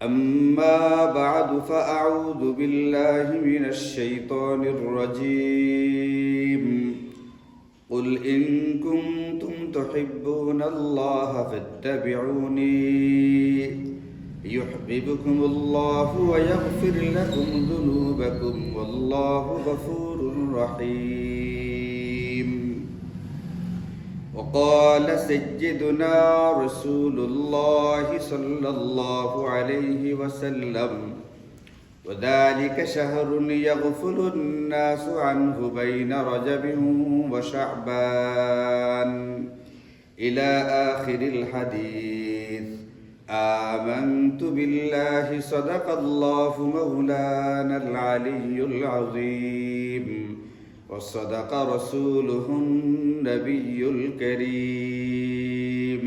أما بعد فأعوذ بالله من الشيطان الرجيم قل إن كنتم تحبون الله فاتبعوني يحببكم الله ويغفر لكم ذنوبكم والله غفور رحيم وقال سيدنا رسول الله صلى الله عليه وسلم وذلك شهر يغفل الناس عنه بين رجب وشعبان إلى آخر الحديث آمنت بالله صدق الله مولانا العلي العظيم وصدق رسوله النبي الكريم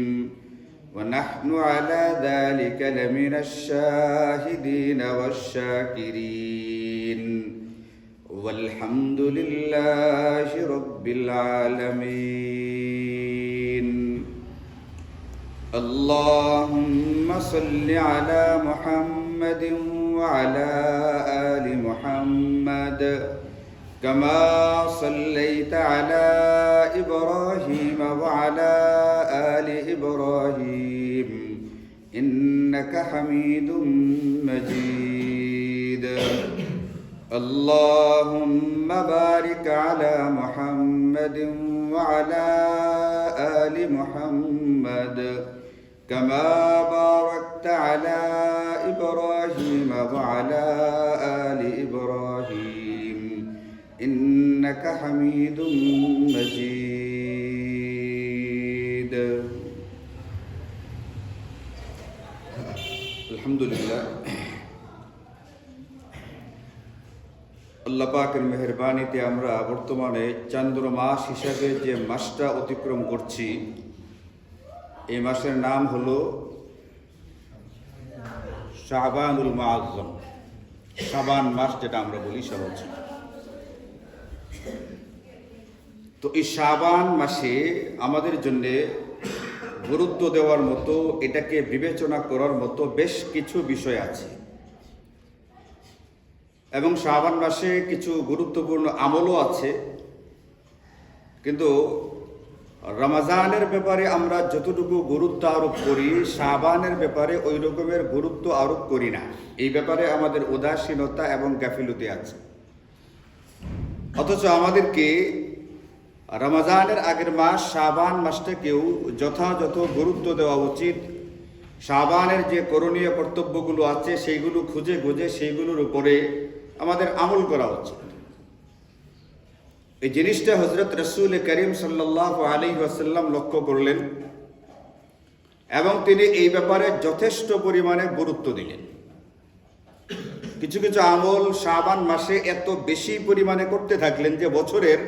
ونحن على ذلك لمن الشاهدين والشاكرين والحمد لله رب العالمين اللهم صل على محمد وعلى آل محمد كما صليت على إبراهيم وعلى آل إبراهيم إنك حميد مجيد اللهم بارك على محمد وعلى آل محمد كما باركت على إبراهيم وعلى آل إبراهيم إنك حميد مجيد الحمد لله আল্লাহ পাকের মেহেরবানিতে আমরা বর্তমানে চন্দ্র মাস হিসাবে যে মাসটা অতিক্রম করছি এই মাসের নাম হলো শাবানুল মুআজ্জম, শাবান মাস যেটা আমরা বলি সহজ। তো এই শাবান মাসে আমাদের জন্য গুরুত্ব দেওয়ার মতো, এটাকে বিবেচনা করার মতো বেশ কিছু বিষয় আছে এবং শাবান মাসে কিছু গুরুত্বপূর্ণ আমলও আছে। কিন্তু রমজানের ব্যাপারে আমরা যতটুকু গুরুত্ব আরোপ করি, শাবানের ব্যাপারে ওই রকমের গুরুত্ব আরোপ করি না। এই ব্যাপারে আমাদের উদাসীনতা এবং গাফিলতি আছে। অথচ আমাদেরকে রমজানের আগের মাস শাবান মাসটাকেও যথাযথ গুরুত্ব দেওয়া উচিত। শাবানের যে করণীয় কর্তব্যগুলো আছে সেইগুলো খুঁজে খুঁজে সেইগুলোর উপরে আমাদের আমল করা উচিত। এই জিনিসটা হযরত রাসূল করিম সাল্লাল্লাহু আলাইহি ওয়াসাল্লাম লক্ষ্য করলেন এবং তিনি এই ব্যাপারে যথেষ্ট পরিমাণে গুরুত্ব দিলেন। কিছু কিছু আমল শাবান মাসে এত বেশি পরিমাণে করতে থাকলেন যে বছরের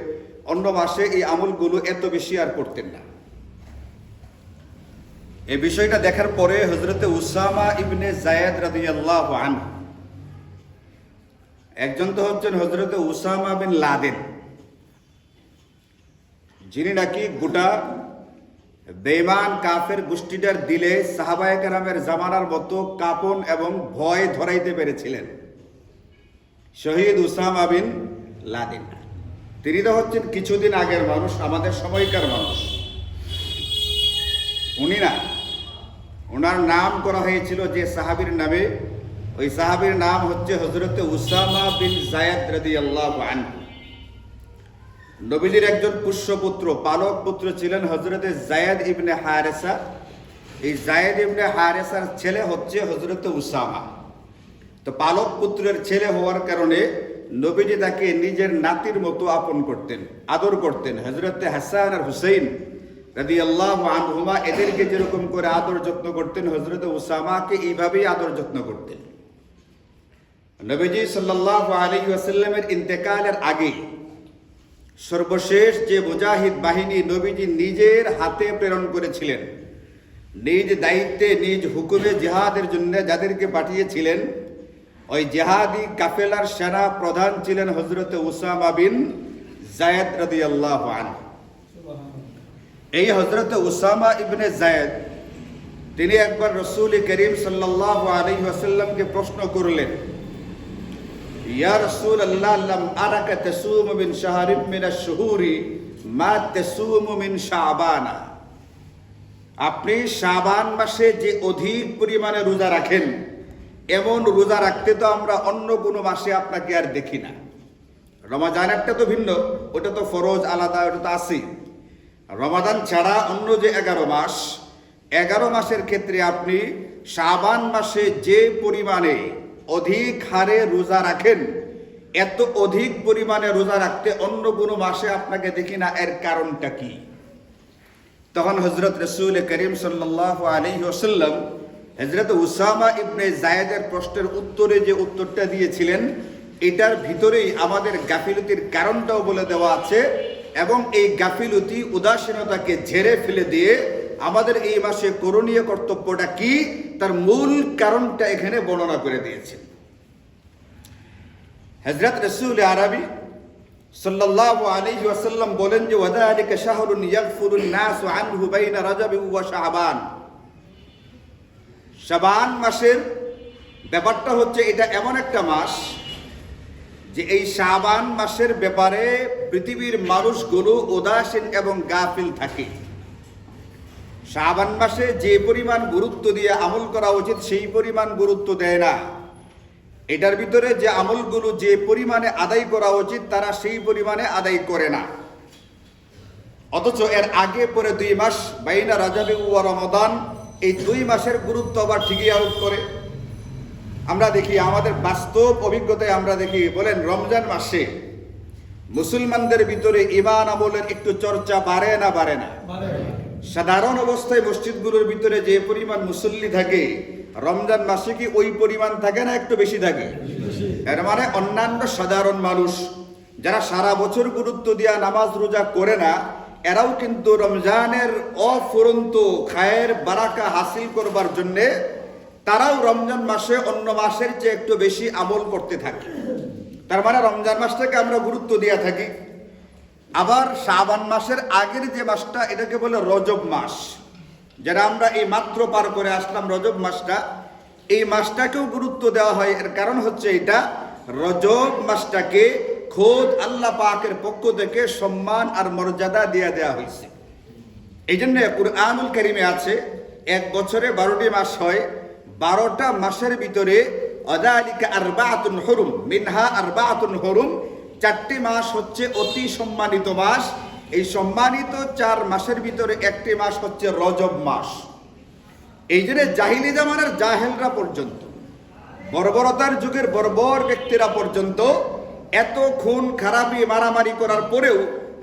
অন্য মাসে এই আমলগুলো এত বেশি আর করতেন না। এই বিষয়টা দেখার পরে হযরতে উসামা ইবনে যায়েদ রাদিয়াল্লাহু আনহু, একজন তো হচ্ছেন হযরতে উসামা বিন লাদেন, যিনি নাকি গোটা বেঈমান কাফের গোষ্ঠীটার দিলে সাহাবায়ে কেরামের জামানার মতো কাঁপন এবং ভয় ধরাইতে পেরেছিলেন। শহীদ উসামা বিন লাদেন, তিনি তো হচ্ছেন কিছুদিন আগের মানুষ, আমাদের সময়কার মানুষ। উনি না, ওনার নাম করা হয়েছিল যে সাহাবীর নামে, ওই সাহাবীর নাম হচ্ছে হযরতে উসামা বিন যায়েদ রাদিয়াল্লাহু আনহু। নবীজির একজন পুষ্যপুত্র, পালক পুত্র ছিলেন হযরতে যায়েদ ইবনে হারেসা। এই যায়েদ ইবনে হারেসার ছেলে হচ্ছে হযরতে উসামা। তো পালক পুত্রের ছেলে হওয়ার কারণে নবীজি তাকে নিজের নাতির মতো আপন করতেন, আদর করতেন। হযরতে হাসান আর হুসাইন রাদিয়াল্লাহু আনহুমা এদেরকে যেরকম করে আদর যত্ন করতেন, হযরতে উসামাকে এইভাবেই আদর যত্ন করতেন। নবীজি সাল্লাল্লাহু আলাইহি ওয়াসাল্লামের ইন্তেকালের আগে সর্বশেষ যে মুজাহিদ বাহিনী নবীজি নিজের হাতে প্রেরণ করেছিলেন, নিজ দায়িত্বে নিজ হুকুমে জিহাদের জন্য যাদেরকে পাঠিয়েছিলেন, ওই জিহাদি কাফেলার সেনা প্রধান ছিলেন হযরতে উসামা বিন যায়েদ রাদিয়াল্লাহু আনহু। এই হযরতে উসামা ইবনে যায়েদ তিনি একবার রাসূল করিম সাল্লাল্লাহু আলাইহি ওয়াসাল্লামকে প্রশ্ন করলেন, ইয়া রাসূলুল্লাহ, লাম আরাকা তাসুমু মিন শাহরিন মিনাশ শুহুরি মা তাসুমু মিন শাবানা। আপনি শাবান মাসে যে অধিক পরিমাণে রোজা রাখেন, এমন রোজা রাখতে তো আমরা অন্য কোনো মাসে আপনাকে আর দেখি না। রমাদান একটা তো ভিন্ন, ওটা তো ফরজ আলাদা, ওটা তো আছেই। রমাদান ছাড়া অন্য যে 11 মাস, 11 মাসের ক্ষেত্রে আপনি শাবান মাসে যে পরিমাণে অধিক হারে রোজা রাখেন, এত অধিক পরিমাণে রোজা রাখতে অন্য কোনো মাসে আপনাকে দেখি না। এর কারণটা কি? তখন হযরত রাসূল করিম সাল্লাল্লাহু আলাইহি ওয়াসাল্লাম হযরত উসামা ইবনে যায়েদের প্রশ্নের উত্তরে যে উত্তরটা দিয়েছিলেন, এটার ভিতরেই আমাদের গাফিলতির কারণটাও বলে দেওয়া আছে, এবং এই গাফিলতি উদাসীনতাকে ঝেড়ে ফেলে দিয়ে আমাদের এই মাসে করণীয় কর্তব্যটা কি, তার মূল কারণটা এখানে বর্ণনা করে দিয়েছেন। হযরত রাসূল আরবি সাল্লাল্লাহু আলাইহি ওয়াসাল্লাম বলেন যে ওয়াদালিকা শাহরুন ইয়াগফুরুন নাসু আনহু বাইনা রাজব ওয়া শাবান। শাবান মাসের ব্যাপারটা হচ্ছে, এটা এমন একটা মাস যে এই শাবান মাসের ব্যাপারে পৃথিবীর মানুষগুলো উদাসীন এবং গাফিল থাকে। শাবান মাসে যে পরিমাণ গুরুত্ব দিয়ে আমল করা উচিত সেই পরিমাণ গুরুত্ব দেয় না। এটার ভিতরে যে আমলগুলো যে পরিমাণে আদায় করা উচিত তারা সেই পরিমাণে আদায় করে না। অথচ এর আগে পরে 2 মাস বাইনা রাজব ওয়া রমাদান, এই 2 মাসের গুরুত্ব আবার ঠিকই আরোপ করে। আমরা দেখি, আমাদের বাস্তব অভিজ্ঞতায় আমরা দেখি, বলেন রমজান মাসে মুসলমানদের ভিতরে ঈমান আমলের একটু চর্চা বাড়ে না বাড়ে না? সাধারণ অবস্থায় মসজিদগুলোর ভিতরে যে পরিমাণ মুসল্লি থাকে, রমজান মাসে কি ওই পরিমাণ থাকে না একটু বেশি থাকে? এর মানে অন্যান্য সাধারণ মানুষ যারা সারা বছর গুরুত্ব দিয়া নামাজ রোজা করে না, এরাও কিন্তু রমজানের অফুরন্ত খায়ের বারাকা হাসিল করবার জন্যে তারাও রমজান মাসে অন্য মাসের চেয়ে একটু বেশি আমল করতে থাকে। তার মানে রমজান মাসটাকে আমরা গুরুত্ব দিয়ে থাকি। আবার শাবান মাসের আগের যে মাসটা, এটাকে বলে রজব মাস, যারা আমরা এই মাত্র পার করে আসলাম রজব মাসটা, এই মাসটাকেও গুরুত্ব দেওয়া হয়। এর কারণ হচ্ছে, এটা রজব মাসটাকে খোদ আল্লাহ পাকের পক্ষ থেকে সম্মান আর মর্যাদা দিয়ে দেওয়া হয়েছে। এই জন্য কুরআনুল কারীমে আছে, 1 বছরে 12টি মাস হয়, 12টা মাসের ভিতরে আযালিকা আরবাআতুন হুরুম মিনহা আরবাআতুন হুরুম, 4টি মাস হচ্ছে অতি সম্মানিত মাস। এই সম্মানিত 4 মাসের ভিতরে একটি মাস হচ্ছে রজব মাস। এই জন্য জাহিলি জামানার জাহেলরা পর্যন্ত, বর্বরতার যুগের বর্বর ব্যক্তিরা পর্যন্ত এত খুন খারাপি মারামারি করার পরেও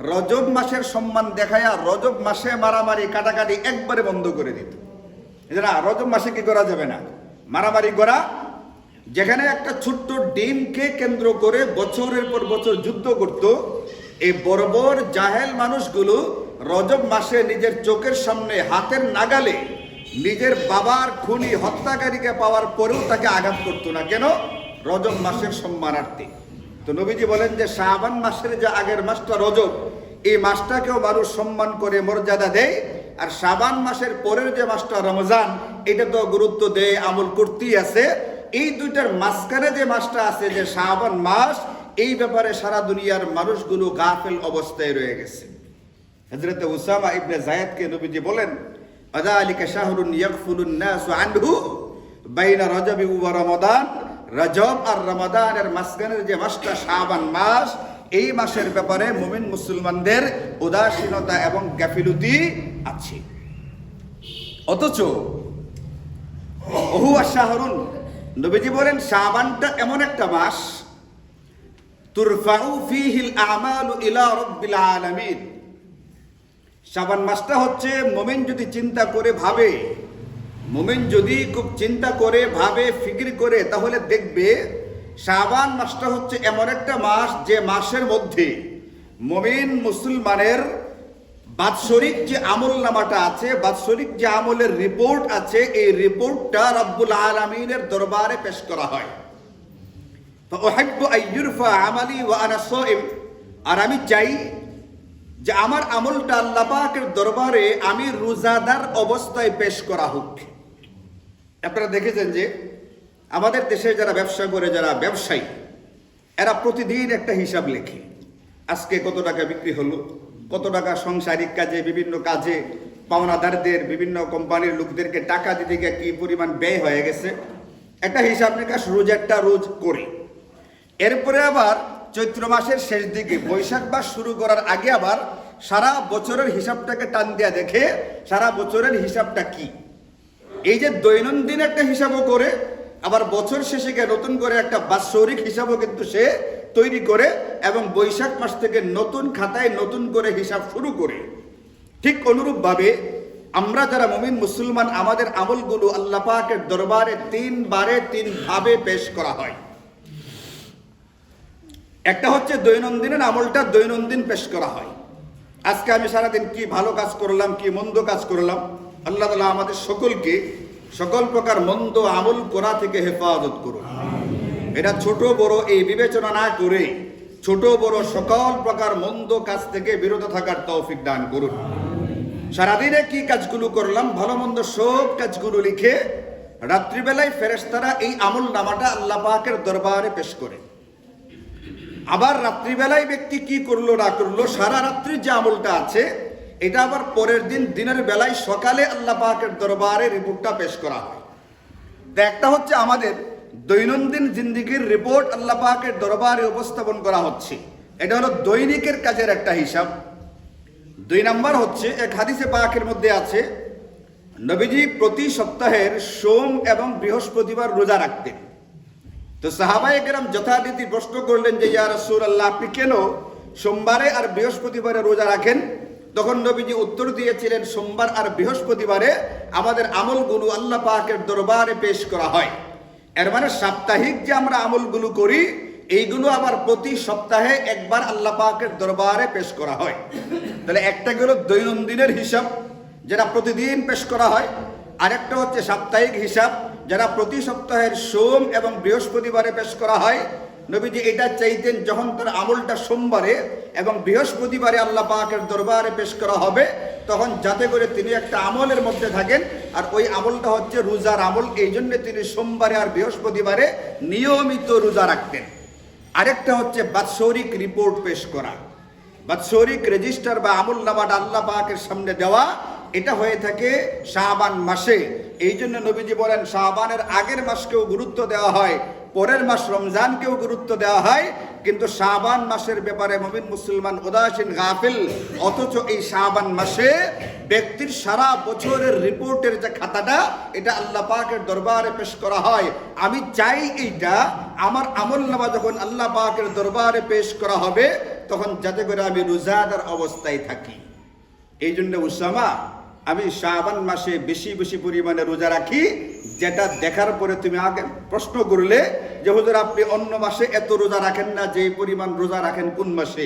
রজব মাসের সম্মান দেখায়া রজব মাসে মারামারি কাটাকাটি একবারে বন্ধ করে দিত। না, রজব মাসে কি করা যাবে না, মারামারি করা। যেখানে একটা ছোট্ট ডিমকে কেন্দ্র করে বছরের পর বছর যুদ্ধ করত, এই বর্বর জাহেল মানুষগুলো রজব মাসে নিজের চোখের সামনে হাতের নাগালে নিজের বাবার খুনি হত্যাকারীকে পাওয়ার পরেও তাকে আঘাত করতো না। কেন? রজব মাসের সম্মানার্থে। তো নবীজি বলেন যে শাবান মাসের যে আগের মাসটা রজব, এই মাসটাকেও মানুষ সম্মান করে মর্যাদা দেয়। আর শাবান মাসের পরের যে মাসটা রমজান, এটা তো গুরুত্ব দেয়, আমল করতেই আছে। এই দুইটার মাঝখানে যে মাসটা আছে, যে শাবান মাস, এই ব্যাপারে সারা দুনিয়ার মানুষগুলো গাফেল অবস্থায় রয়ে গেছে। হযরত উসামা ইবনে যায়েদকে নবীজি বলেন, আযালিকা শাহরুন ইয়াগফুলুন নাসু আনহু বাইনা রাজব ওয়া রমাদান। রজব আর রমাদানের মাঝখানের যে মাসটা শাবান মাস, এই মাসের ব্যাপারে মুমিন মুসলমানদের উদাসীনতা এবং গাফিলতি আছে। অথচ হুয়া শাহরুন, নবীজি বলেন শাবানটা এমন একটা মাস, তুরফাউ ফীহিল আমালু ইলা রাব্বিল আলামিন। শাবান মাসটা হচ্ছে, মুমিন যদি চিন্তা করে ভাবে, মুমিন যদি খুব চিন্তা করে ভাবে ফিকির করে, তাহলে দেখবে শাবান মাসটা হচ্ছে এমন একটা মাস, যে মাসের মধ্যে মুমিন মুসলমানের বাৎসরিক যে আমল নামাটা আছে, বাৎসরিক যে আমলের রিপোর্ট আছে, এই রিপোর্টটা রব্বুল আলামিনের দরবারে পেশ করা হয়। ফাউহিব্বু আইয়ুরফা আমালি ওয়া আনা সাইম, আর আমি চাই যে আমার আমলটা আল্লাহ পাকের দরবারে আমি রোজাদার অবস্থায় পেশ করা হোক। আপনারা দেখেছেন যে আমাদের দেশে যারা ব্যবসা করে, যারা ব্যবসায়ী, এরা প্রতিদিন একটা হিসাব লেখে। আজকে কত টাকা বিক্রি হলো, কত টাকা সাংসারিক কাজে, বিভিন্ন কাজে পাওনাদারদের, বিভিন্ন কোম্পানির লোকদেরকে টাকা দিতে গিয়ে কি পরিমাণ ব্যয় হয়ে গেছে, একটা হিসাব নিকাশ রোজ করে। এরপরে আবার চৈত্র মাসের শেষ দিকে বৈশাখ মাস শুরু করার আগে আবার সারা বছরের হিসাবটাকে টান দেয়া দেখে সারা বছরের হিসাবটা কি। এই যে দৈনন্দিন একটা হিসাবও করে, আবার বছর শেষে গিয়ে নতুন করে একটা বাৎসরিক হিসাবও কিন্তু সে তৈরি করে, এবং বৈশাখ মাস থেকে নতুন খাতায় নতুন করে হিসাব শুরু করে। ঠিক অনুরূপভাবে আমরা যারা মুমিন মুসলমান, আমাদের আমলগুলো আল্লাহ পাকের দরবারে তিন ভাবে পেশ করা হয়। একটা হচ্ছে দৈনন্দিনের আমলটা দৈনন্দিন পেশ করা হয়। আজকে আমি সারাদিন কি ভালো কাজ করলাম, কি মন্দ কাজ করলাম, আল্লাহ তাআলা আমাদের সকলকে সকল প্রকার মন্দ আমল করা থেকে হেফাজত করুন। এটা ছোট বড় এই বিবেচনা না করে ছোট বড় সকল প্রকার মন্দ কাজ থেকে বিরত থাকার তৌফিক দান করুন। সারাদিনে কি কাজগুলো করলাম, ভালো মন্দ সব কাজগুলো লিখে রাত্রিবেলায় ফেরেশতারা এই আমল নামাটা আল্লাহ পাকের দরবারে পেশ করে। আবার রাত্রিবেলায় ব্যক্তি কি করলো না করলো, সারা রাত্রির যে আমলটা আছে এটা আবার পরের দিন দিনের বেলায় সকালে আল্লাহ পাকের দরবারে রিপোর্টটা পেশ করা হয়। তো একটা হচ্ছে আমাদের দৈনন্দিন জিন্দেগির রিপোর্ট আল্লাহ পাকের দরবারে উপস্থাপন করা হচ্ছে, এটা হলো দৈনিকের কাজের একটা হিসাব। 2 নম্বর হচ্ছে, এক হাদিসে পাকের মধ্যে আছে নবীজি প্রতি সপ্তাহের সোম এবং বৃহস্পতিবার রোজা রাখতেন। তো সাহাবায়ে কেরাম যথারীতি প্রশ্ন করলেন যে ইয়া রাসূলুল্লাহ, আপনি কেন সোমবারে আর বৃহস্পতিবারে রোজা রাখেন? তখন নবীজি উত্তর দিয়েছিলেন, সোমবার আর বৃহস্পতিবারে আমাদের আমলগুলো আল্লাহ পাকের দরবারে পেশ করা হয়। এর মানে সাপ্তাহিক যে আমরা আমলগুলো করি এইগুলো আবার প্রতি সপ্তাহে একবার আল্লাহ পাকের দরবারে পেশ করা হয়। তাহলে একটা গেল দৈনন্দিনের হিসাব, যেটা প্রতিদিন পেশ করা হয়। আরেকটা হচ্ছে সাপ্তাহিক হিসাব, যারা প্রতি সপ্তাহের সোম এবং বৃহস্পতিবারে পেশ করা হয়। নবীজি এটা চাইতেন যখন তার আমলটা সোমবারে এবং বৃহস্পতিবারে আল্লাহ পাকের দরবারে পেশ করা হবে, তখন যাতে করে তিনি একটা আমলের মধ্যে থাকেন, আর ওই আমলটা হচ্ছে রোজার আমল। এই জন্য তিনি সোমবারে আর বৃহস্পতিবারে নিয়মিত রোজা রাখতেন। আরেকটা হচ্ছে বাৎসরিক রিপোর্ট পেশ করা, বাৎসরিক রেজিস্টার বা আমল নামাটা আল্লাহ পাকের সামনে দেওয়া। এটা হয়ে থাকে শাবান মাসে। এই জন্য নবীজি বলেন শাবানের আগের মাসকেও গুরুত্ব দেওয়া হয়, পরের মাস রমজানকেও গুরুত্ব দেওয়া হয়, কিন্তু শাবান মাসের ব্যাপারে মুমিন মুসলমান উদাসীন গাফিল। অথচ এই শাবান মাসে ব্যক্তির সারা বছরের রিপোর্টের যে খাতাটা, এটা আল্লাহ পাকের দরবারে পেশ করা হয়। আমি চাই এইটা আমার আমল নামা যখন আল্লাহ পাকের দরবারে পেশ করা হবে, তখন যাতে করে আমি রোজাদার অবস্থায় থাকি। এই জন্য উসামা, আমি শাবান মাসে বেশি পরিমাণে রোজা রাখি, যেটা দেখার পরে তুমি আগে প্রশ্ন করলে যে হুজুর আপনি অন্য মাসে এত রোজা রাখেন না, যে পরিমাণ রোজা রাখেন কোন মাসে?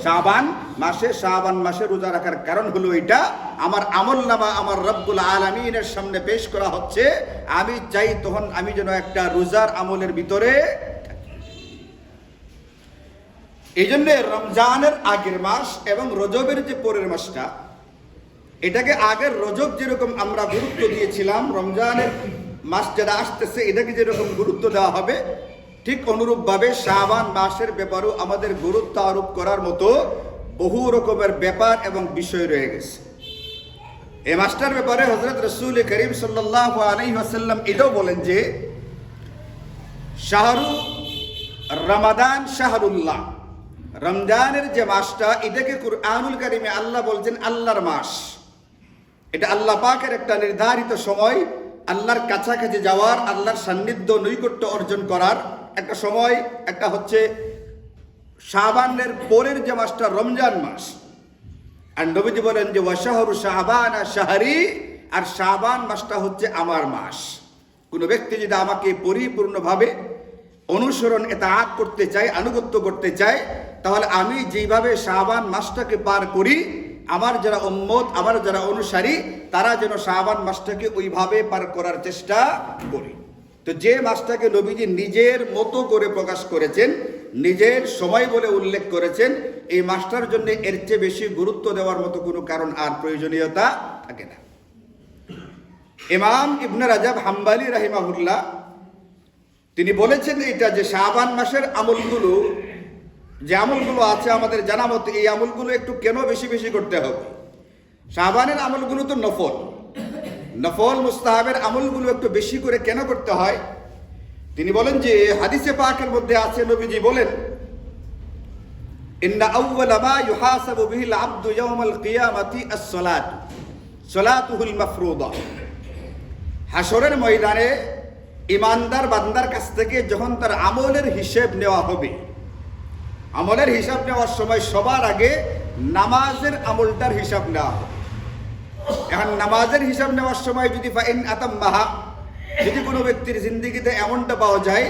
শাবান মাসে। শাবান মাসে রোজা রাখার কারণ হলো এটা আমার আমল নামা আমার রব্বুল আলামিনের সামনে পেশ করা হচ্ছে। আমি চাই তখন আমি যেন একটা রোজার আমলের ভিতরে থাকি। এই জন্য রমজানের আগের মাস এবং রজবের যে পরের মাসটা, এটাকে আগের রজব যেরকম আমরা গুরুত্ব দিয়েছিলাম, রমজানের মাস যেটা আসতেছে এটাকে যেরকম গুরুত্ব দেওয়া হবে, ঠিক অনুরূপভাবে শাবান মাসের ব্যাপারেও আমাদের গুরুত্ব আরোপ করার মতো বহু রকমের ব্যাপার এবং বিষয় রয়ে গেছে। এই মাসটার ব্যাপারে হযরত রাসূল করিম সাল্লাল্লাহু আলাইহি ওয়াসাল্লাম এটাও বলেন যে শাহরু রমাদান শাহরুল্লাহ, রমজানের যে মাসটা, এটাকে কুরআনুল কারীমে আল্লাহ বলছেন আল্লাহর মাস। এটা আল্লাহ পাকের একটা নির্ধারিত সময়, আল্লাহর কাছাকাছি যাওয়ার, আল্লাহর সান্নিধ্য নৈকট্য অর্জন করার একটা সময়। একটা হচ্ছে শাবানের পরের যে মাসটা রমজান মাস। আর নবীজি বলেন যে ওয়াশাহরু শাবান শাহরি, আর শাবান মাসটা হচ্ছে আমার মাস। কোনো ব্যক্তি যদি আমাকে পরিপূর্ণভাবে অনুসরণ ইতাআত করতে চায়, আনুগত্য করতে চায়, তাহলে আমি যেইভাবে শাবান মাসটাকে পার করি, আমার যারা উম্মত, আমার যারা অনুসারী, তারা যেন শাবান মাসটাকে ওইভাবে পার করার চেষ্টা করি। তো যে মাসটাকে নবীজি নিজের মতো করে প্রকাশ করেছেন, নিজের সময় বলে উল্লেখ করেছেন, এই মাসটার জন্য এর চেয়ে বেশি গুরুত্ব দেওয়ার মতো কোনো কারণ আর প্রয়োজনীয়তা থাকে না। ইমাম ইবনে রাজাব হাম্বালি রাহিমাহুল্লাহ তিনি বলেছেন এটা যে শাবান মাসের আমলগুলো যে আমলগুলো আছে আমাদের জানা মতে এই আমলগুলো একটু কেন বেশি বেশি করতে হবে। শাবানের আমলগুলো তো নফল, নফল মুস্তাহাবের আমলগুলো একটু বেশি করে কেন করতে হয়? তিনি বলেন যে হাদিসে পাকের মধ্যে আছে, নবীজি বলেন, ইন্না আউওয়ালা মা ইউহাসাবু বিহিল আবদু ইয়াওমাল কিয়ামাতি আস-সালাত সালাতুহুল মাফরুদা। হাসরের ময়দানে ইমানদার বান্দার কাছ থেকে যখন তার আমলের হিসেব নেওয়া হবে, আমলের হিসাব নেওয়ার সময় সবার আগে নামাজের আমলটার হিসাব নেওয়া হবে। এখন নামাজের হিসাব নেওয়ার সময় যদি ফাইন আতাম্মাহা, যদি কোনো ব্যক্তির জিন্দেগিতে এমনটা পাওয়া যায়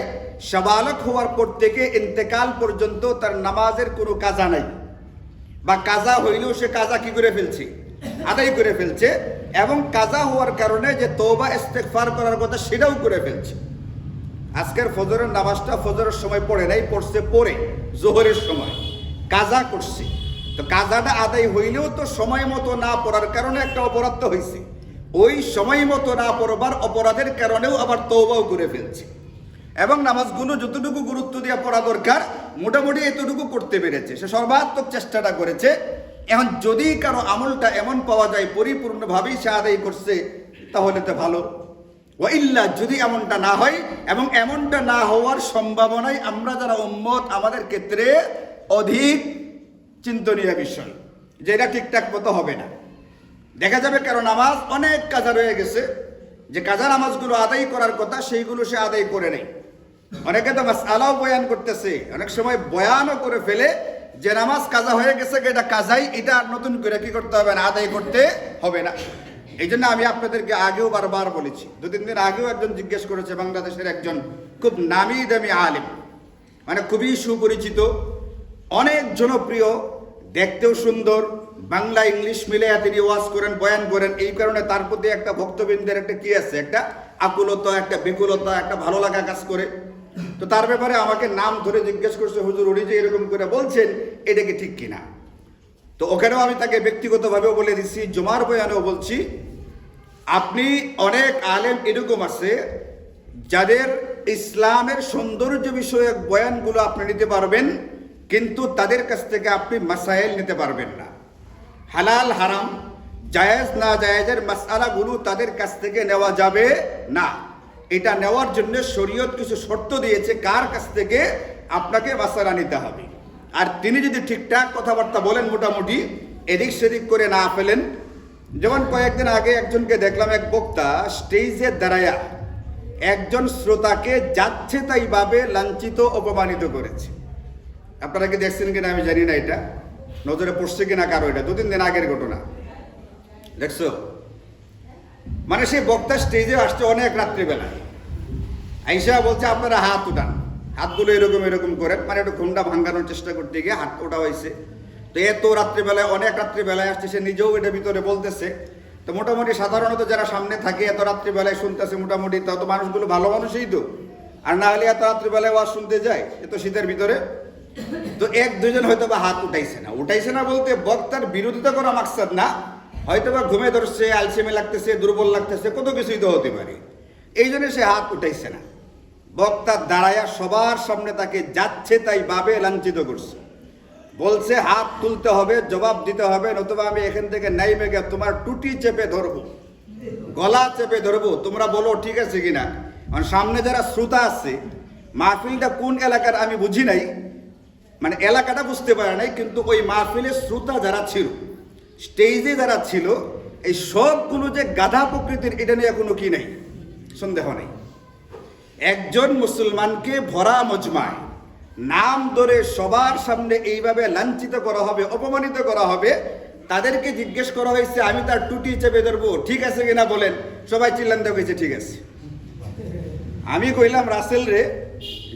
সাবালক হওয়ার পর থেকে ইন্তেকাল পর্যন্ত তার নামাজের কোনো কাজা নাই, বা কাজা হইলেও সে কাজা কি করে ফেলছে, আদায় করে ফেলছে, এবং কাজা হওয়ার কারণে যে তওবা ইস্তেগফার করার কথা সেটাও করে ফেলছে। আজকের ফজরের নামাজটা ফজরের সময় পড়ে নাই, পড়ছে পরে জোহরের সময়, কাজা করছে। তো কাজাটা আদায় হইলেও তো সময় মতো না পড়ার কারণে একটা অপরাধ তো হয়েছে, ওই সময় মতো না পড়বার অপরাধের কারণেও আবার তওবাও করে ফেলছে। এবং নামাজগুলো যতটুকু গুরুত্ব দিয়ে পড়া দরকার মোটামুটি এতটুকু করতে পেরেছে, সে সর্বাত্মক চেষ্টাটা করেছে। এখন যদি কারো আমলটা এমন পাওয়া যায় পরিপূর্ণভাবেই সে আদায় করছে তাহলে তো ভালো, ওয়াইল্লা যদি এমনটা না হয়, এবং এমনটা না হওয়ার সম্ভাবনাই আমরা যারা উম্মত আমাদের ক্ষেত্রে অধিক চিন্তনীয় বিষয়, যে এটা ঠিকঠাক মতো হবে না। দেখা যাবে কারো নামাজ অনেক কাজা রয়ে গেছে, যে কাজা নামাজগুলো আদায় করার কথা সেইগুলো সে আদায় করে নেই। অনেকে তো মাসআলাও বয়ান করতেছে, অনেক সময় বয়ানও করে ফেলে যে নামাজ কাজা হয়ে গেছে, এটা কাজাই, এটা নতুন করে কি করতে হবে না, আদায় করতে হবে না। এই জন্য আমি আপনাদেরকে আগেও বারবার বলেছি, 2-3 দিন আগেও একজন জিজ্ঞেস করেছে, বাংলাদেশের একজন খুব নামি দামি আলেম, মানে খুবই সুপরিচিত, অনেক জনপ্রিয়, দেখতেও সুন্দর, বাংলা ইংলিশ মিলে তিনি ওয়াজ করেন, বয়ান করেন। এই কারণে তার প্রতি একটা ভক্তবৃন্দের একটা কি আছে, একটা আকুলতা, একটা বিকুলতা, একটা ভালো লাগা কাজ করে। তো তার ব্যাপারে আমাকে নাম ধরে জিজ্ঞেস করছে, হুজুর উনি যে এরকম করে বলছেন এটা কি ঠিক কিনা। তো ওখানেও আমি তাকে ব্যক্তিগতভাবেও বলে দিচ্ছি, জুমার বয়ানেও বলছি, আপনি অনেক আলেম এরকম আছে যাদের ইসলামের সৌন্দর্য বিষয়ক বয়ানগুলো আপনি নিতে পারবেন, কিন্তু তাদের কাছ থেকে আপনি মাসাইল নিতে পারবেন না। হালাল হারাম, জায়েজ না জায়েজের মাসআলাগুলো তাদের কাছ থেকে নেওয়া যাবে না। এটা নেওয়ার জন্য শরীয়ত কিছু শর্ত দিয়েছে, কার কাছ থেকে আপনাকে মাসআলা নিতে হবে। আর তিনি যদি ঠিকঠাক কথাবার্তা বলেন, মোটামুটি এদিক সেদিক করে না ফেলেন। যেমন কয়েকদিন আগে একজনকে দেখলাম, এক বক্তা স্টেজে দাঁড়ায়া একজন শ্রোতাকে যাচ্ছে তাই ভাবে লাঞ্ছিত অপমানিত করেছে। আপনারা কি দেখছেন কিনা আমি জানি না, এটা নজরে পড়ছে কিনা কারো, এটা 2-3 দিন আগের ঘটনা, দেখছো? মানে সেই বক্তা স্টেজে আসছে অনেক রাত্রিবেলায়, আইসা বলছে আপনারা হাত উঠান, হাতগুলো এরকম এরকম করেন, মানে একটু ঘুমটা ভাঙানোর চেষ্টা করতে গিয়ে হাত ওঠা হয়েছে। তো এত রাত্রিবেলায়, অনেক রাত্রিবেলায় আসছে, সে নিজেও এটা ভিতরে বলতেছে। তো মোটামুটি সাধারণত যারা সামনে থাকে এত রাত্রিবেলায় শুনতেছে, মোটামুটি তত মানুষগুলো ভালো মানুষই তো, আর না হলে এত রাত্রিবেলায় ওয়াজ শুনতে যায় এত শীতের ভিতরে। তো 1-2 জন হয়তো বা হাত উঠাইছে না বলতে বক্তার বিরোধিতা করা মাকসাদ না, হয়তো বা ঘুমে ধরছে, আলসেমে লাগতেছে, দুর্বল লাগতেছে, কত কিছুই তো হতে পারে, এই জন্য সে হাত উঠাইছে না। বক্তা দাঁড়ায়া সবার সামনে তাকে যাচ্ছে তাই ভাবে লাঞ্ছিত করছে, বলছে হাত তুলতে হবে, জবাব দিতে হবে, নতুবা আমি এখান থেকে নাইমে গিয়ে তোমার টুটি চেপে ধরবো, গলা চেপে ধরবো, তোমরা বলো ঠিক আছে কিনা। সামনে যারা শ্রোতা আছে, মাহফিলটা কোন এলাকার আমি বুঝি নাই, মানে এলাকাটা বুঝতে পারে নাই, কিন্তু ওই মাহফিলের শ্রোতা যারা ছিল, স্টেজে যারা ছিল, এই সবগুলো যে গাধা প্রকৃতির, এটা নিয়ে কোনো কি নাই, সন্দেহ নেই। একজন মুসলমানকে ভরা মজমায় নাম ধরে সবার সামনে এইভাবে লাঞ্ছিত করা হবে, অপমানিত করা হবে। তাদেরকে জিজ্ঞেস করা হয়েছে আমি তার টুটি চেপে ধরবো, ঠিক আছে কিনা বলেন, সবাই চিল্লান দেওয়া হয়েছে ঠিক আছে। আমি কইলাম রাসেল রে,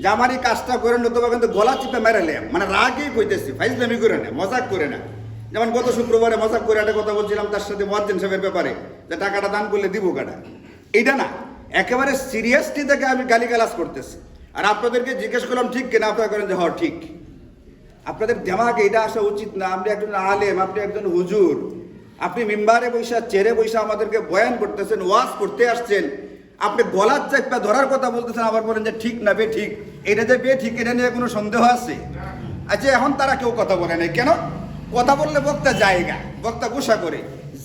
যে আমার এই কাজটা করে, নতুবা কিন্তু গলা চিপে মেরালাম, মানে রাগেই কইতেছি, ফাইজলামি করে না, মজাক করে না। যেমন গত শুক্রবারে মজাক করে একটা কথা বলছিলাম তার সাথে মুয়াজ্জিন সাহেবের ব্যাপারে, যে টাকাটা দান করলে দিব কাটা, এইটা না, একেবারে সিরিয়াসলি তাকে আমি গালিগালাজ করতেছি। আর আপনাদেরকে জিজ্ঞেস করলাম ঠিক কিনা, আপনারা করেন যে হ্যাঁ ঠিক। আপনাদের দেমাগে এটা আসা উচিত না, আপনি একজন আলেম, আপনি একজন হুজুর, আপনি মিম্বারে বৈশা চেরে বৈশা আমাদেরকে বয়ান করতেছেন, ওয়াজ করতে আসছেন, আপনি গলার চাপা ধরার কথা বলতেছেন, আবার বলেন যে ঠিক না বে ঠিক, এটা যে বে ঠিক এটা নিয়ে কোনো সন্দেহ আছে? আচ্ছা, এখন তারা কেউ কথা বলে নাই কেন? কথা বললে বক্তা জায়গা, বক্তা গুসা করে।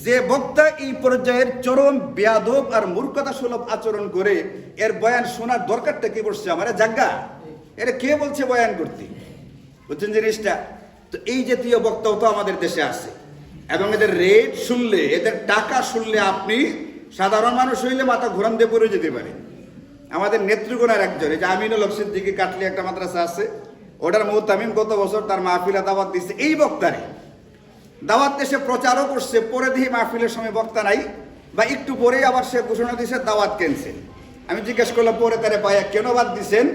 যে বক্তা এই পর্যায়ের চরম বেয়াদব আর মূর্খতা সুলভ আচরণ করে, এর বয়ান শোনার দরকারটা কি পড়ছে? আমার জায়গা এটা কে বলছে বয়ান করতে? বুঝছেন জিনিসটা? তো এই জাতীয় বক্তাও তো আমাদের দেশে আছে, এবং এদের রেট শুনলে, এদের টাকা শুনলে আপনি সাধারণ মানুষ হইলে মাথা ঘোরান দিয়ে পড়ে যেতে পারে। আমাদের নেতৃগণের একজন, এই যে আমিনুল হক সিদ্দিকী কাটলি একটা মাদ্রাসা আছে, ওটার মুহতামিম গত বছর তার মাহফিলে দাওয়াত দিচ্ছে এই বক্তারে। দাওয়াত দেশে প্রচারও করছে, পরে দেখি মাহফিলের সময় বক্তা নাই, বা একটু পরেই আবার সে ঘোষণা দিচ্ছে দাওয়াত ক্যান্সেল। আমি জিজ্ঞেস করলাম পরে তারে পাইয়া কেন বাদ দিচ্ছেন?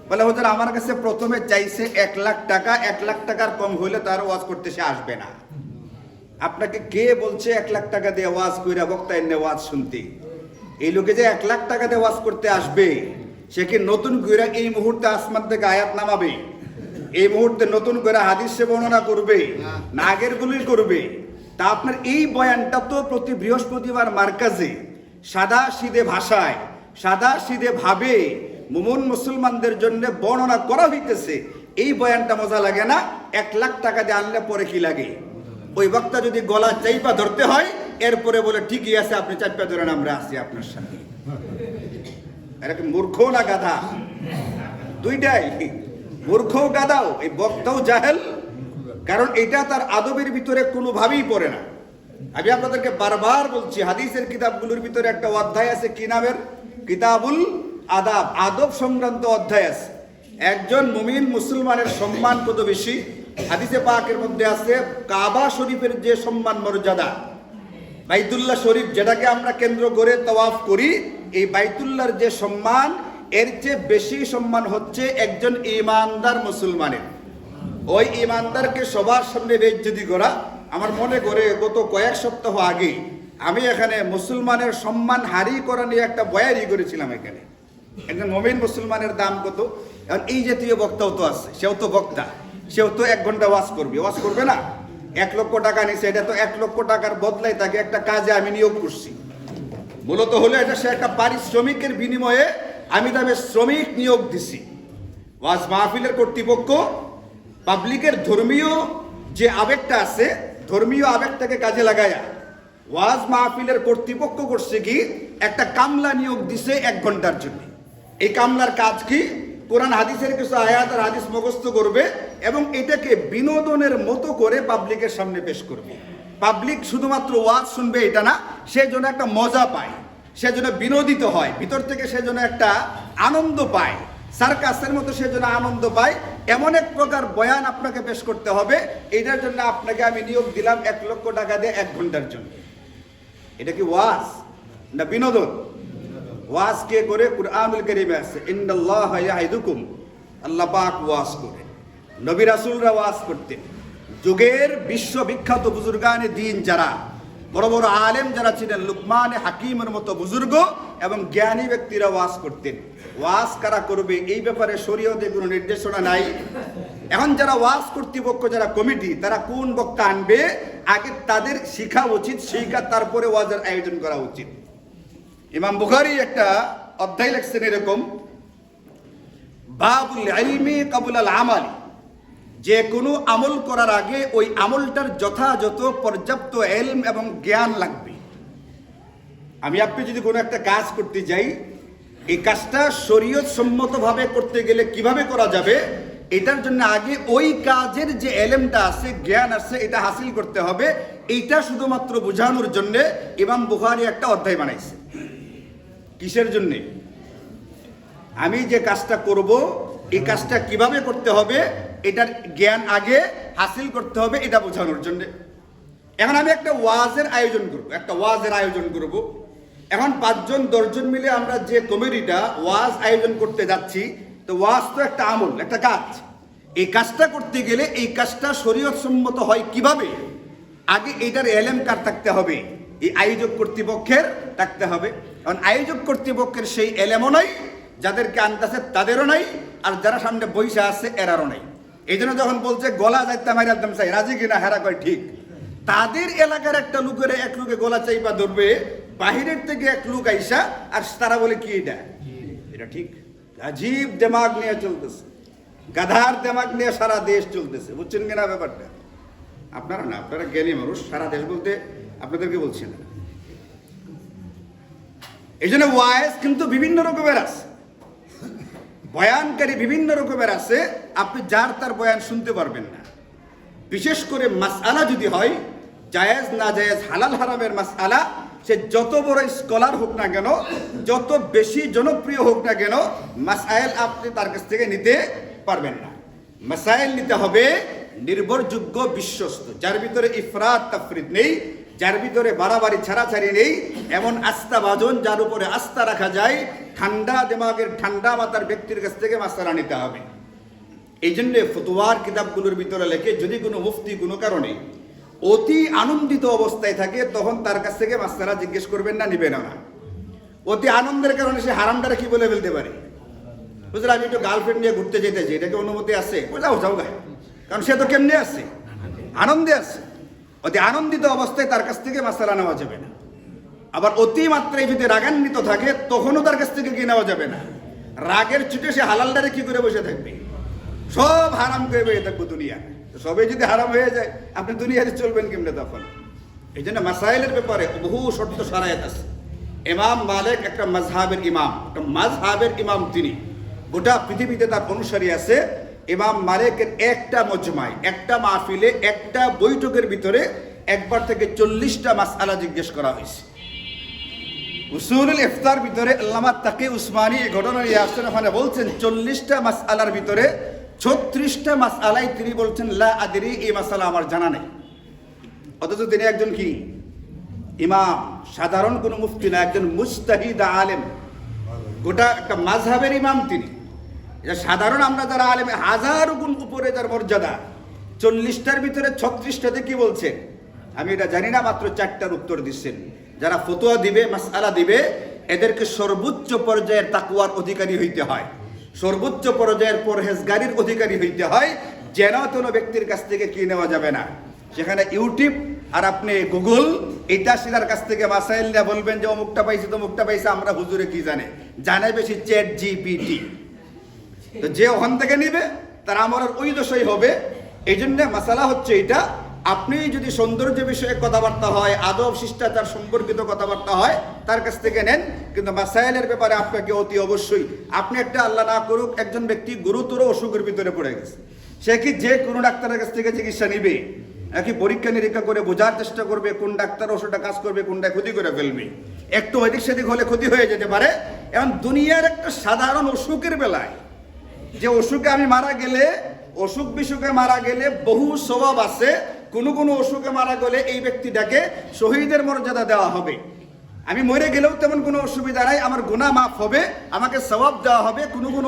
বলে হুজুর আমার কাছে প্রথমে চাইছে 1 লাখ টাকা, 1 লাখ টাকার কম হইলে তার ওয়াজ করতে সে আসবে না। আপনাকে কে বলছে 1 লাখ টাকা দিয়ে ওয়াজ কইরা বক্তা এনে ওয়াজ শুনতে? এই লোকে যে 1 লাখ টাকা দিয়ে ওয়াজ করতে আসবে, সে কি নতুন কইরা এই মুহূর্তে আসমান থেকে আয়াত নামাবে? এই মুহূর্তে নতুন করে হাদিস সে বর্ণনা করবে না আগের গুলি করবে? তা আপনার এই বয়ানটা তো প্রতি বৃহস্পতিবার মার্কাজে সাদা সিধে ভাষায়, সাদা সিধে ভাবে মুমিন মুসলমানদের জন্য বর্ণনা করা হইতেছে। এই বয়ানটা মজা লাগে না? 1 লাখ টাকা দিয়ে আনলে পরে কি লাগে? ওই বক্তা যদি গলা চাইপা ধরতে হয়, এরপরে বলে ঠিকই আছে, আপনি চাইপা ধরেন, আমরা আছি আপনার সাথে। এরকম মূর্খ না গাধা? দুইটাই, মূর্খ গাধাও, এই বক্তাও জাহেল, কারণ এটা তার আদবের ভিতরে কোনোভাবেই পড়ে না। আমি আপনাদেরকে বারবার বলছি, হাদিসের কিতাবগুলোর ভিতরে একটা অধ্যায় আছে, কি নামের? কিতাবুল আদাব, আদব সংক্রান্ত অধ্যায় আছে। একজন মুমিন মুসলমানের সম্মান কত বেশি, হাদিসে পাকের মধ্যে আছে কাবা শরীফের যে সম্মান মর্যাদা, বাইতুল্লাহ শরীফ যেটাকে আমরা কেন্দ্র করে তাওয়াফ করি, এই বাইতুল্লাহর যে সম্মান, এর চেয়ে বেশি সম্মান হচ্ছে একজন ইমানদার মুসলমানের। ওই ইমানদারকে সবার সামনে বেইজ্জতি করা। আমার মনে করে গত কয়েক সপ্তাহ আগে আমি এখানে মুসলমানের সম্মান হারি করা নিয়ে একটা বয়ানই করেছিলাম। এখানে একজন মুমিন মুসলমানের দাম কত? এখন এই জাতীয় বক্তাও তো আছে, সেও তো বক্তা, সেও তো 1 ঘন্টা ওয়াজ করবে, ওয়াজ করবে না? 1 লক্ষ টাকা নিছে, এটা তো 1 লক্ষ টাকার বদলায় তাকে একটা কাজে আমি নিয়োগ করছি। মূলত হলো এটা সে একটা পারিশ্রমিকের বিনিময়ে আমি তাকে শ্রমিক নিয়োগ দিছি। ওয়াজ মাহফিলের কর্তৃপক্ষ পাবলিকের ধর্মীয় যে আবেগটা আছে, ধর্মীয় আবেগটাকে কাজে লাগায়া ওয়াজ মাহফিলের কর্তৃপক্ষ করছে কি, একটা কামলা নিয়োগ দিছে 1 ঘন্টার জন্য। এই কামলার কাজ কি? কোরআন হাদিসের কিছু আয়াত আর হাদিস মুখস্থ করবে এবং এটাকে বিনোদনের মতো করে পাবলিকের সামনে পেশ করবে। পাবলিক শুধুমাত্র ওয়াজ শুনবে এটা না, সে যেন একটা মজা পায়, সে যেন বিনোদিত হয়, ভিতর থেকে সে যেন একটা আনন্দ পায়, সার্কাসের মতো সে যেন আনন্দ পায়, এমন এক প্রকার বয়ান আপনাকে পেশ করতে হবে। এটার জন্য আপনাকে আমি নিয়োগ দিলাম 1 লক্ষ টাকা দিয়ে 1 ঘন্টার জন্য। এটা কি ওয়াজ না বিনোদন? ওয়াজ কে করে? কুরআনুল কারীমে আছে, ইন্নাল্লাহা ইয়াইদুকুম, আল্লাহ পাক ওয়াজ করে। নবী রাসূলরা ওয়াজ করতেন। যুগের বিশ্ববিখ্যাত বুজুর্গানে দ্বীন যারা, বড় বড় আলেম যারা ছিলেন, লুকমানে হাকিমের মতো বুজুর্গ এবং জ্ঞানী ব্যক্তিরা ওয়াজ করতেন। ওয়াজ কারা করবে এই ব্যাপারে শরীয়তে কোনো নির্দেশনা নাই। এখন যারা ওয়াজ কর্তৃপক্ষ, যারা কমিটি, তারা কোন বক্তা আনবে আগে তাদের শিখা উচিত, শিখা তারপরে ওয়াজের আয়োজন করা উচিত। ইমাম বুখারী একটা অধ্যায় লিখছেন এরকম, বাবুল ইলমি কাবুলাল আমালি, যে কোনো আমল করার আগে ওই আমলটার যথাযথ পর্যাপ্ত ইলম এবং জ্ঞান লাগবে। আমি আপনি যদি কোনো একটা কাজ করতে যাই, এই কাজটা শরীয়ত সম্মতভাবে করতে গেলে কিভাবে করা যাবে, এটার জন্য আগে ওই কাজের যে ইলমটা আছে, জ্ঞান আছে, এটা হাসিল করতে হবে। এইটা শুধুমাত্র বোঝানোর জন্য ইমাম বুখারী একটা অধ্যায় বানাইছে। কিসের জন্যে? আমি যে কাজটা করব, এই কাজটা কিভাবে করতে হবে, এটার জ্ঞান আগে হাসিল করতে হবে, এটা বোঝানোর জন্য। এখন আমি একটা ওয়াজের আয়োজন করব, এখন 5 জন 10 জন মিলে আমরা যে কমিটিটা ওয়াজ আয়োজন করতে যাচ্ছি, তো ওয়াজ তো একটা আমল, একটা কাজ। এই কাজটা করতে গেলে এই কাজটা শরীয়ত সম্মত হয় কিভাবে, আগে এটার ইলম কার থাকতে হবে? এই আয়োজক কর্তৃপক্ষের থাকতে হবে। কারণ আয়োজক কর্তৃপক্ষের সেই ইলমও নাই, যাদেরকে আনতেছে তাদেরও নাই, আর যারা সামনে বইসা আছে এরারও নাই। এই জন্য যখন বলছে গলা যাইতে মারি একদম চাই, রাজি কিনা? হেরা কয় ঠিক। তাদের এলাকার একটা লোকের এক লোকে গলা চাইপা ধরবে, বাহিরের থেকে এক লোক আইসা, আর তারা বলে কি এটা ঠিক? আজীব দেমাগ নিয়ে চলতেছে, গাধার দেমাগ নিয়ে সারা দেশ চলতেছে। বুঝছেন কিনা ব্যাপারটা? আপনারা না, আপনারা জ্ঞানী মানুষ, সারা দেশ বলতে আপনাদেরকে বলছি না। এই জন্য ওয়াইজ কিন্তু বিভিন্ন রকমের আছে, বয়ানকারী বিভিন্ন রকমের আছে, আপনি যার তার বয়ান শুনতে পারবেন না। বিশেষ করে মাসআলা যদি হয় জায়েজ না জায়েজ হালাল হারামের মাসআলা, সে যত বড় স্কলার হোক না কেন, যত বেশি জনপ্রিয় হোক না কেন, মাসাইল আপনি তার কাছ থেকে নিতে পারবেন না। মাসাইল নিতে হবে নির্ভরযোগ্য, বিশ্বস্ত, যার ভিতরে ইফরাত তাফরিদ নেই, যার ভিতরে বাড়াবাড়ি ছাড়াছাড়ি নেই, এমন আস্থাভাজন যার উপরে আস্থা রাখা যায়, ঠান্ডা দিমাগের ঠান্ডা মাথার ব্যক্তির কাছ থেকে মাসআলা নিতে হবে। এই জন্য ফতোয়ার কিতাবগুলোর ভিতরে লেখে, যদি কোনো মুফতি কোনো কারণে অতি আনন্দিত অবস্থায় থাকে, তখন তার কাছ থেকে মাসআলা জিজ্ঞেস করবেন না, নিবেন না। অতি আনন্দের কারণে সে হারামটারে কি বলে ফেলতে পারে, বুঝলে, আমি একটু গার্লফ্রেন্ড নিয়ে ঘুরতে যেতেছি, এটাকে অনুমতি আছে? যাও যাও গা, কারণ সে তো কেমনে আছে, আনন্দে আছে। অতি আনন্দিত অবস্থায় তার কাছ থেকে মাসআলা নেওয়া যাবে না। আবার অতি মাত্রায় যদি রাগান্বিত থাকে, তখনও তার কাছ থেকে কি নেওয়া যাবে না। রাগের ছুটে সে হালালটারে কি করে বসে থাকবে, সব হারাম করে বসে থাকবো দুনিয়া। সবই যদি হারাম হয়ে যায়, আপনি দুনিয়াতে চলবেন কেমনে তখন? এই জন্য মাসাইলের ব্যাপারে বহু শর্ত শরায়েত আছে। ইমাম মালিক একটা মাযহাবের ইমাম, একটা মাযহাবের ইমাম তিনি, গোটা পৃথিবীতে তার অনুসারী আছে। ইমাম মালিকের একটা মজমায়, একটা মাহফিলে, একটা বৈঠকের ভিতরে একবার থেকে 40টা মাসআলা জিজ্ঞেস করা হয়েছে। উসুলুল ইফতার ভিতরে আল্লামা তাকি উসমানী এই ঘটনা নিয়ে আসছেন, ওখানে বলছেন 40টা মাসআলার ভিতরে 36টা মাসআলাই তিনি বলছেন লা আদরি, এই মাসআলা আমার জানা নেই। অথচ তিনি একজন কি ইমাম, সাধারণ কোনো মুফতি না, একজন মুজতাহিদ আলেম, গোটা একটা মাযহাবের ইমাম তিনি। এটা সাধারণ আমরা যারা আলেম, হাজার গুণ উপরে যার মর্যাদা, 40টার ভিতরে 36টাতে কি বলছে আমি এটা জানি না, মাত্র 4টার উত্তর দিচ্ছেন। যারা ফতোয়া দিবে, মাসআলা দিবে, এদেরকে সর্বোচ্চ পর্যায়ের তাকওয়ার অধিকারী হইতে হয়, সর্বোচ্চ পর্যায়ের পরহেজগারির অধিকারী হইতে হয়। যেন কোনো ব্যক্তির কাছ থেকে কি নেওয়া যাবে না। সেখানে ইউটিউব আর আপনি গুগল, এটা সেটার কাছ থেকে মাসাইল নিয়ে বলবেন যে অমুকটা পাইছি তমুকটা পাইছে, আমরা হুজুরে কি জানে বেশি চ্যাট জিপিটি। তো যে ওখান থেকে নিবে তার আমার ওই দোষই হবে। এই জন্য মাসালা হচ্ছে এটা, আপনি যদি সৌন্দর্য বিষয়ে কথাবার্তা হয়, আদব শিষ্টাচার সম্পর্কিত কথাবার্তা হয়, তার কাছ থেকে নেন। কিন্তু মাসাইলের ব্যাপারে আপনাকে অতি অবশ্যই, আপনি একটা আল্লাহ না করুক একজন ব্যক্তি গুরুতর অসুখের ভিতরে পড়ে গেছে, সে কি যে কোনো ডাক্তারের কাছ থেকে চিকিৎসা নিবে, নাকি পরীক্ষা নিরীক্ষা করে বোঝার চেষ্টা করবে কোন ডাক্তার ওষুধটা কাজ করবে, কোনটা ক্ষতি করে ফেলবে? একটু এদিক সেদিক হলে ক্ষতি হয়ে যেতে পারে। এখন দুনিয়ার একটা সাধারণ অসুখের বেলায়, যে অসুখে আমি মারা গেলে, অসুখ বিসুখে মারা গেলে বহু সওয়াব আছে, কোনো কোনো অসুখে মারা গেলে এই ব্যক্তিটাকে শহীদের মর্যাদা দেওয়া হবে। আমি মরে গেলেও তেমন কোনো অসুবিধা নাই, আমার গুনাহ মাফ হবে, আমাকে সওয়াব দেওয়া হবে। কোনো কোনো